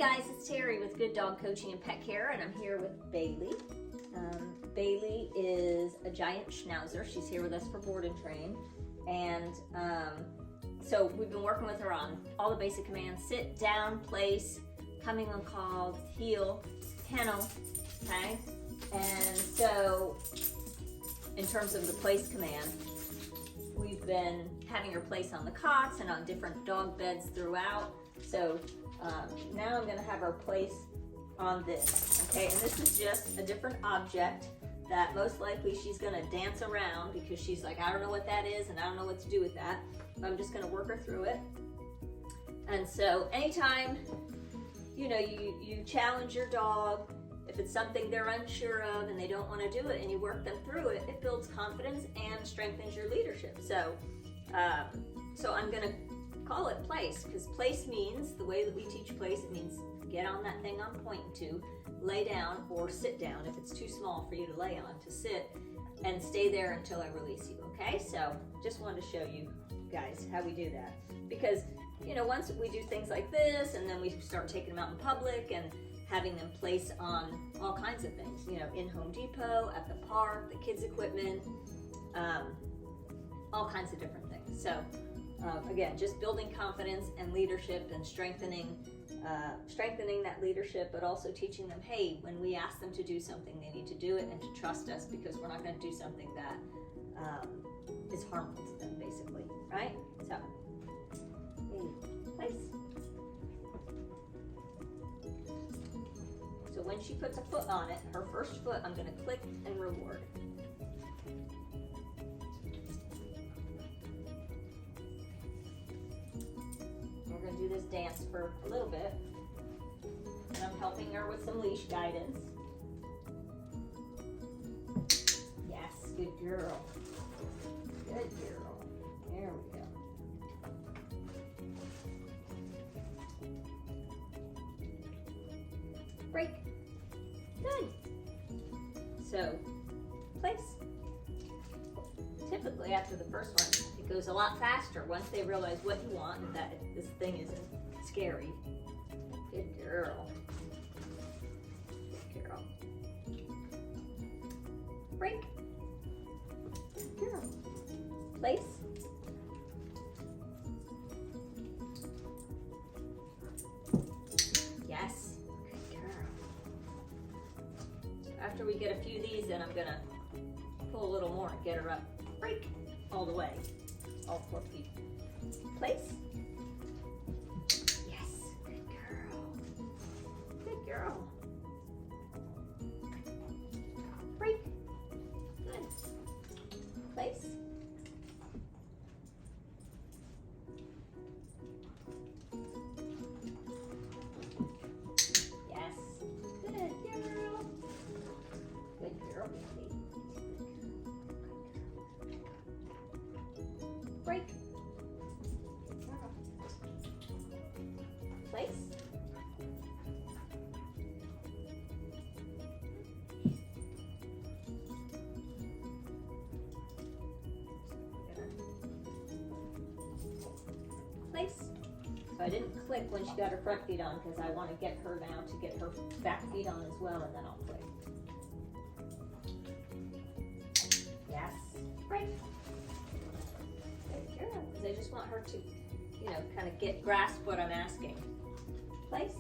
guys, it's Terry with Good Dog Coaching and Pet Care, and I'm here with Bailey. Bailey is a giant schnauzer. She's here with us for board and train, and so we've been working with her on all the basic commands: sit, down, place, coming on call, heel, kennel, okay? And so in terms of the place command, we've been having her place on the cots and on different dog beds throughout. So now I'm gonna have her place on this, okay? And this is just a different object that most likely she's gonna dance around because she's like, I don't know what that is and I don't know what to do with that. But I'm just gonna work her through it. And so anytime, you know, you challenge your dog, if it's something they're unsure of and they don't wanna do it and you work them through it, it builds confidence and strengthens your leadership. So, so I'm gonna call it place, because place means, the way that we teach place, it means get on that thing I'm pointing to, lay down or sit down if it's too small for you to lay on, to sit, and stay there until I release you, okay? So just wanted to show you guys how we do that, because you know, once we do things like this and then we start taking them out in public and having them place on all kinds of things, you know, in Home Depot, at the park, the kids equipment, all kinds of different things. So again, just building confidence and leadership and strengthening that leadership, but also teaching them, hey, when we ask them to do something, they need to do it and to trust us, because we're not going to do something that is harmful to them, basically, right? So, place. So when she puts a foot on it, her first foot, I'm going to click and reward. We're going to do this dance for a little bit, and I'm helping her with some leash guidance. Yes, good girl. Good girl. There we go. Break. Good. So, place. Typically, after the first one, it goes a lot faster once they realize what you want and that this thing isn't scary. Good girl. Good girl. Break. Good girl. Place. Yes. Good girl. So after we get a few of these, then I'm gonna pull a little more and get her up. Break. All the way. All 4 feet. Place. Yes. Good girl. Good girl. Break. Good. Place. Yes. Good girl. Good girl, baby. Break. Place. Place. So I didn't click when she got her front feet on because I want to get her now to get her back feet on as well, and then I'll click. Yes. Break. Because I just want her to, you know, kind of grasp what I'm asking. Place.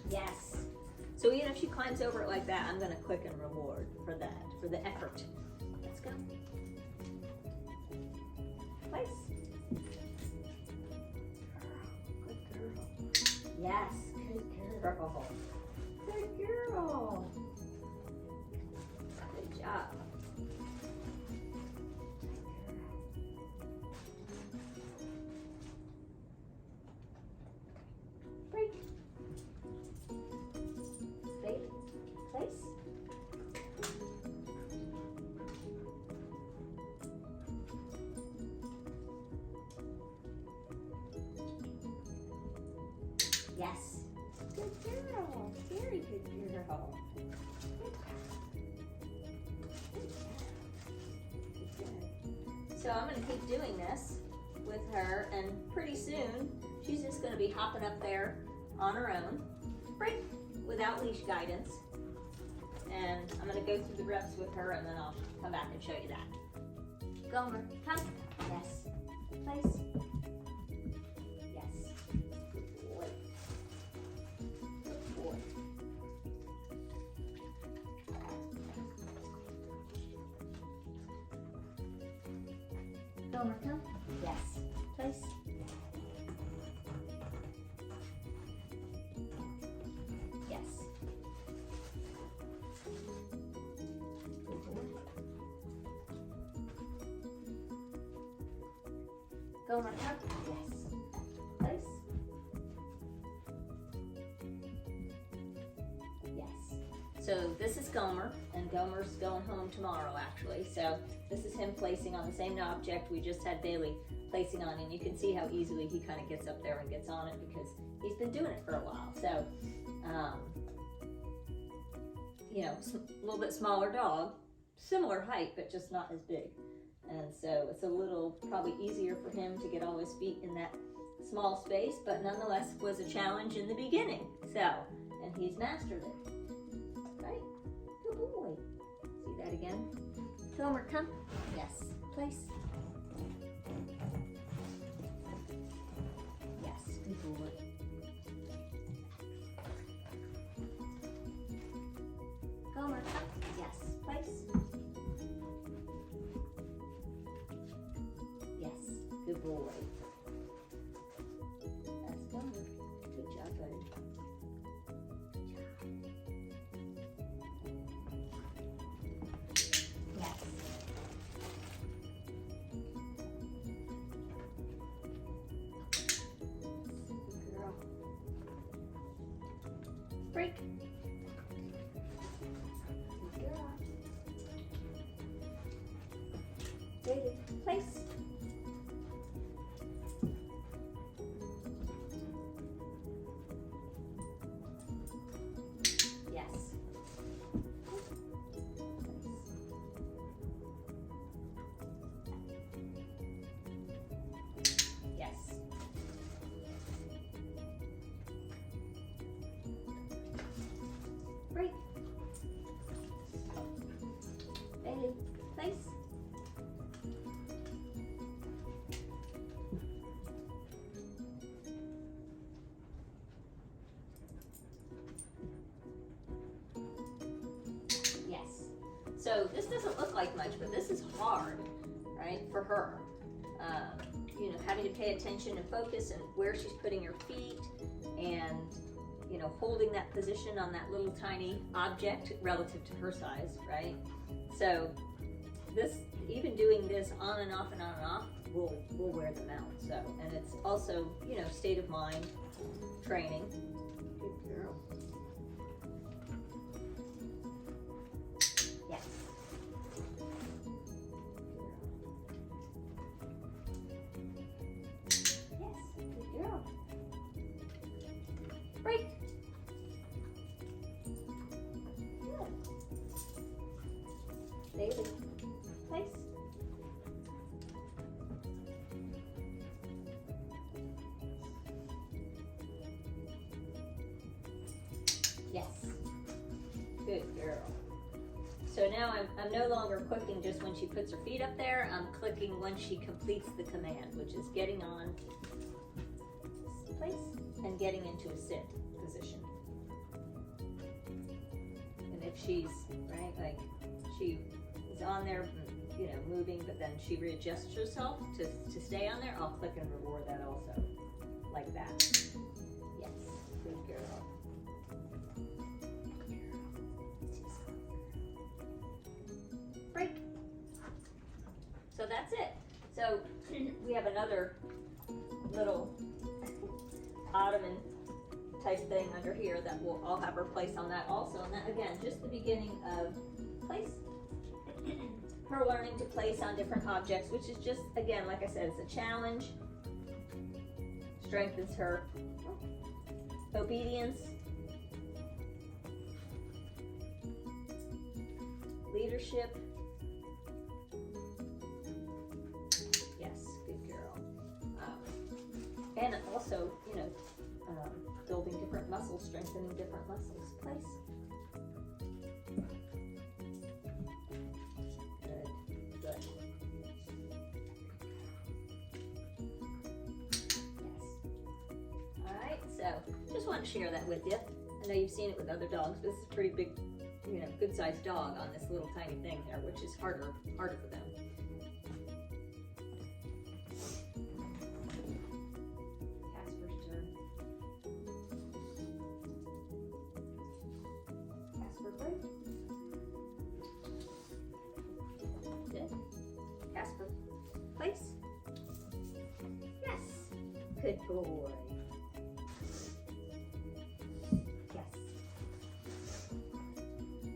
Yes. So even if she climbs over it like that, I'm going to click and reward for that, for the effort. Let's go. Place. Good girl. Yes, good girl. Good girl. Good job. Break. Place. Yes. Good girl. Very good girl. So I'm going to keep doing this with her, and pretty soon she's just going to be hopping up there on her own, right, without leash guidance. And I'm going to go through the reps with her, and then I'll come back and show you that. Gomer, come. Yes. Place. Yes. Good boy. Good boy. Gomer, come. Yes. Place. Yes. Good boy. Gomer, come. Yes. Place. Yes. So this is Gomer, and Gomer's going home tomorrow actually. So this is him placing on the same object we just had Bailey placing on, and you can see how easily he kind of gets up there and gets on it because he's been doing it for a while. So, you know, a little bit smaller dog, similar height, but just not as big. And so it's a little probably easier for him to get all his feet in that small space, but nonetheless was a challenge in the beginning. So, and he's mastered it. Right? Good boy. See that again? Gomer, come. Yes. Place. Yes. Good boy. Gomer, come. Yes. Place. Yes. Good boy. That's Gomer. Good job, buddy. Yes. Good girl. Break. Good girl. David, place. Yes. Yes. Break. Bailey, place. Yes. So this doesn't look like much, but this is hard, right, for her. You know, having to pay attention and focus and where she's putting her feet and, you know, holding that position on that little tiny object relative to her size, right? So this, even doing this on and off and on and off will wear them out. So, and it's also, you know, state of mind training. Good girl. Yes. Yes, good girl. Break. Good. David, place. Yes. Good girl. So now I'm no longer clicking just when she puts her feet up there. I'm clicking when she completes the command, which is getting on place and getting into a sit position. And if she's, right, like she is on there, you know, moving, but then she readjusts herself to stay on there, I'll click and reward that also, like that. Yes, good girl. Break. So that's it. So we have another little ottoman type thing under here that I'll have her place on that also. And that, again, just the beginning of place. Her learning to place on different objects, which is just, again, like I said, it's a challenge. Strengthens her obedience, leadership. Yes, good girl. And also, building different muscles, strengthening different muscles. Place. Good, good. Yes. All right, so just want to share that with you. I know you've seen it with other dogs, but this is a pretty big, good-sized dog on this little tiny thing there, which is harder for them. Casper's turn. Casper, break. Good. Casper, place. Yes. Good boy.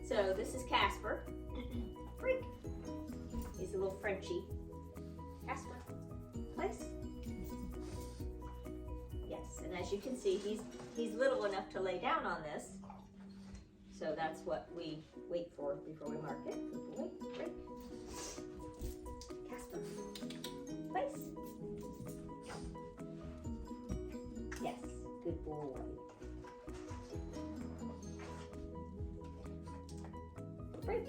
So this is Casper. Freak. He's a little Frenchie. Casper, place. Yes, and as you can see, he's little enough to lay down on this. So that's what we wait for before we mark it. Good boy. Freak. Casper, place. Yes, good boy. Break.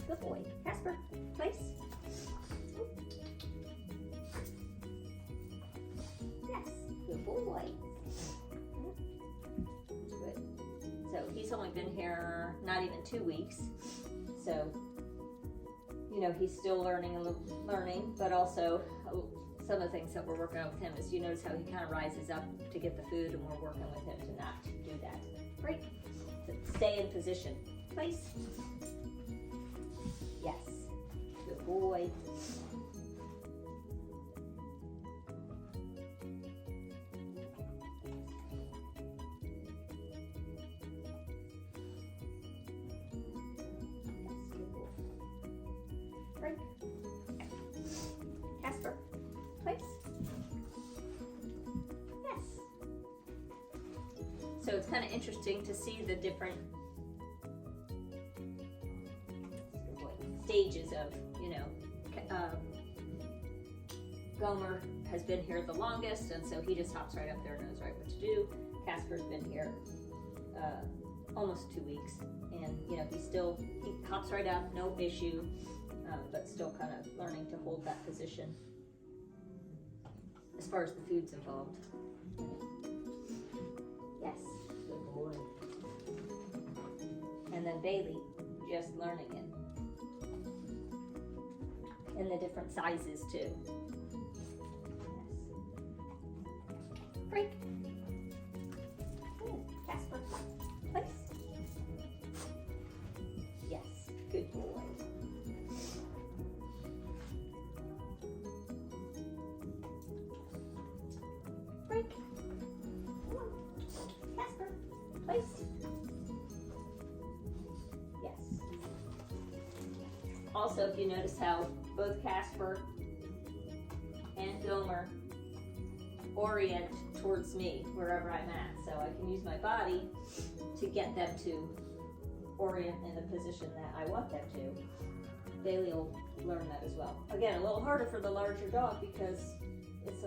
Good boy. Casper, place. Yes, good boy. Good. So he's only been here not even 2 weeks. So, he's still learning, but also some of the things that we're working on with him is you notice how he kind of rises up to get the food, and we're working with him to not do that. Break. Stay in position. Place. Yes. Good boy. Break. Casper, place. Yes. So it's kind of interesting to see the different stages of, Gomer has been here the longest, and so he just hops right up there and knows right what to do. Casper's been here almost 2 weeks, and he hops right up, no issue, but still kind of learning to hold that position as far as the food's involved. Yes, good boy. And then Bailey, just learning it. And the different sizes too. Yes. Break. Ooh, Casper, place. Yes, good boy. Break. Casper, place. Yes. Also, if you notice how both Casper and Gomer orient towards me wherever I'm at. So I can use my body to get them to orient in the position that I want them to. Bailey will learn that as well. Again, a little harder for the larger dog because it's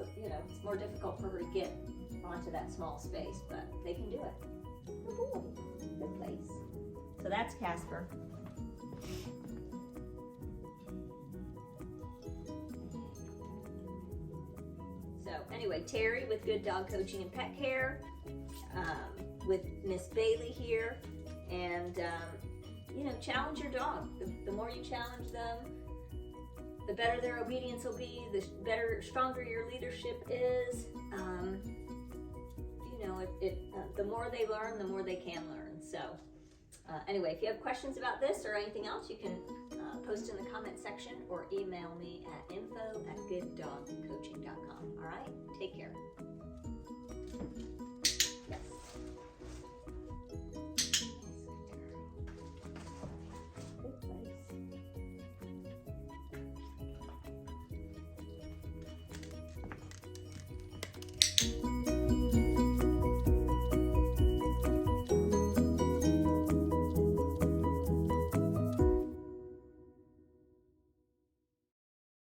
more difficult for her to get onto that small space, but they can do it. Good boy. Good place. So that's Casper. Anyway, Terry with Good Dog Coaching and Pet Care, with Miss Bailey here, and challenge your dog. The more you challenge them, the better their obedience will be, the stronger your leadership is. The more they learn, the more they can learn. So anyway, if you have questions about this or anything else, you can post in the comment section or email me at info@gooddogcoaching.com. All right, take care.